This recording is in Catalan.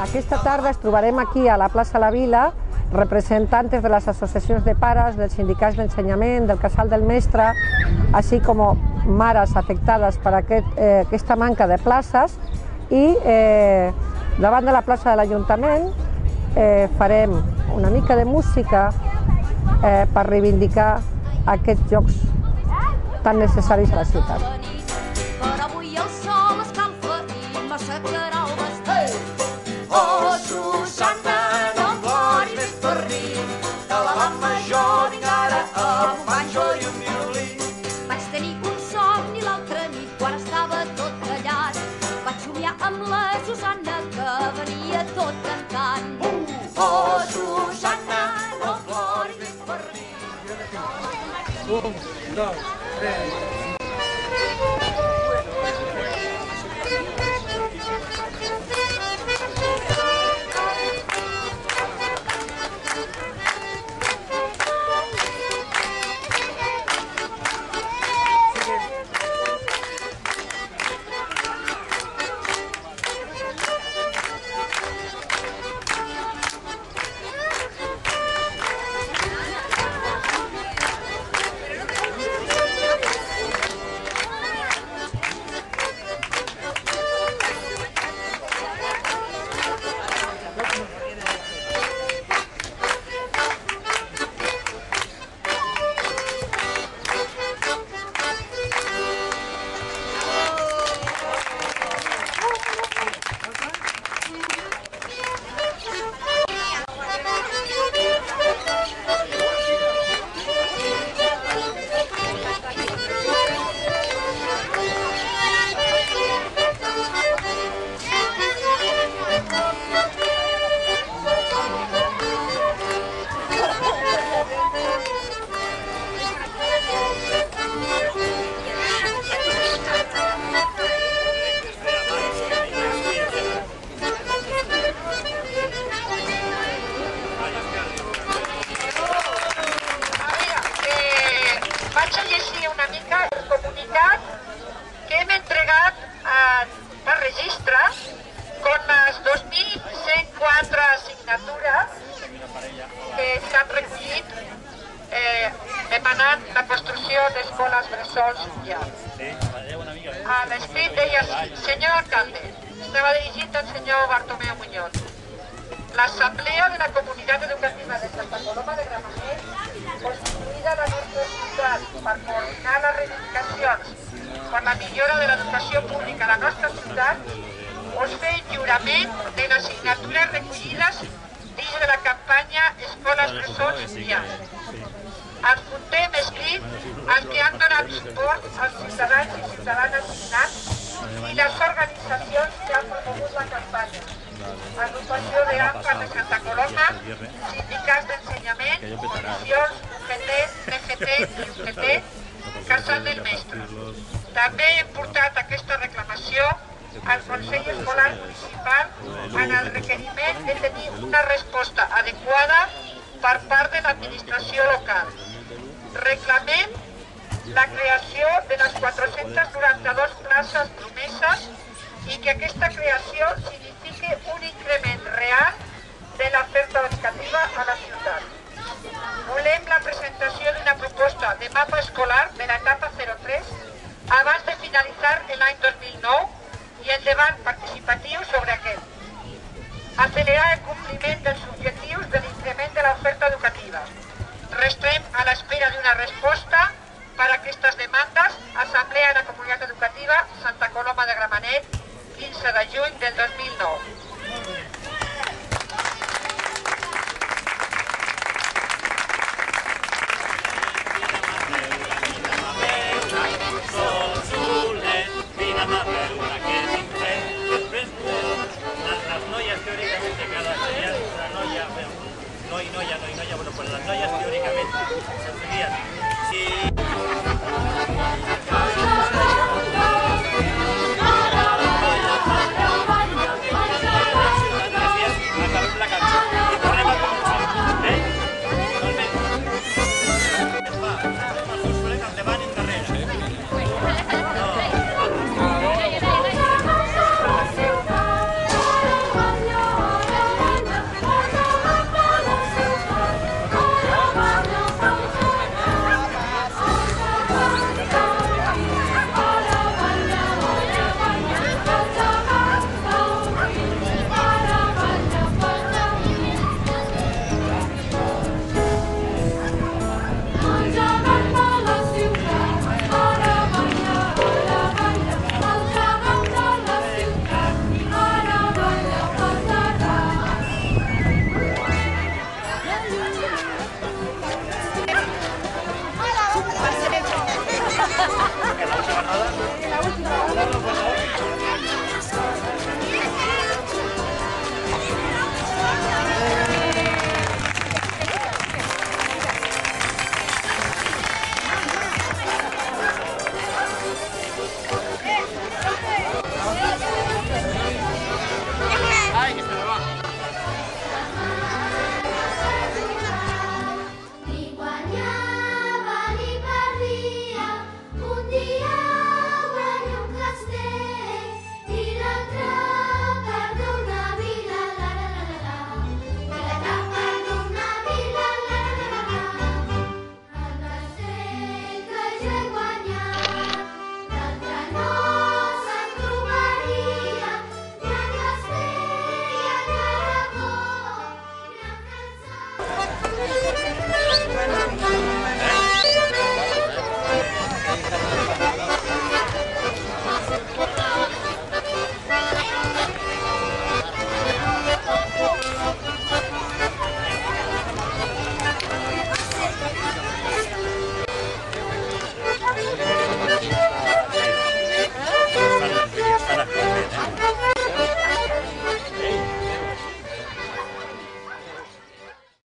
Aquesta tarda ens trobarem aquí a la plaça La Vila representantes de les associacions de pares, dels sindicats d'ensenyament, del casal del mestre, així com mares afectades per aquesta manca de places, i davant de la plaça de l'Ajuntament farem una mica de música per reivindicar aquests jocs tan necessaris a la ciutat. Però avui el sol escalfa i m'assecarà el vestit. Oh, Susanna, no ploris més per mi, que la mama jo vinc ara amb un banjo i un violí. Vaig tenir un somni l'altra nit quan estava tot callat. Vaig somiar amb la Susanna que venia tot cantant. Oh, Susanna, no ploris més per mi. 1, 2, 3... demanant la construcció d'escoles bressols socials. A l'escrit deia així: senyor alcalde, estava dirigit al senyor Bartomeu Muñoz. L'Assemblea de la Comunitat Educativa de Santa Coloma de Gramenet, constituïda a la nostra ciutat per coordinar les reivindicacions per la millora de l'educació pública a la nostra ciutat, us fer el lliurament de les signatures recollides dins de la campanya Escoles Bressols Socials. Adjuntem escrit els que han donat suport als ciutadans i ciutadanes signants i les organitzacions que han promogut la campanya. Agrupació d'AMPA de Santa Coloma, sindicats d'ensenyament, comissions, UGT, CGT i UGT, Casal del Mestre. També hem portat aquesta reclamació al Consell Escolar Municipal en el requeriment de tenir una resposta adequada per part de l'administració local. Reclamem la creació de les 492 places promeses i que aquesta creació signifiqui un increment real de l'oferta educativa a la ciutat. Volem la presentació d'una proposta de mapa escolar de l'etapa 03 abans de finalitzar l'any 2009 i el debat participatiu sobre aquest. Acelerar el compliment dels objectius de l'increment de l'oferta educativa. Restem a l'espera d'una resposta per a aquestes demandes. Assemblea de la Comunitat Educativa Santa Coloma de Gramenet, 15 de juny del 2009. Bueno, pues las noyas teóricamente se podrían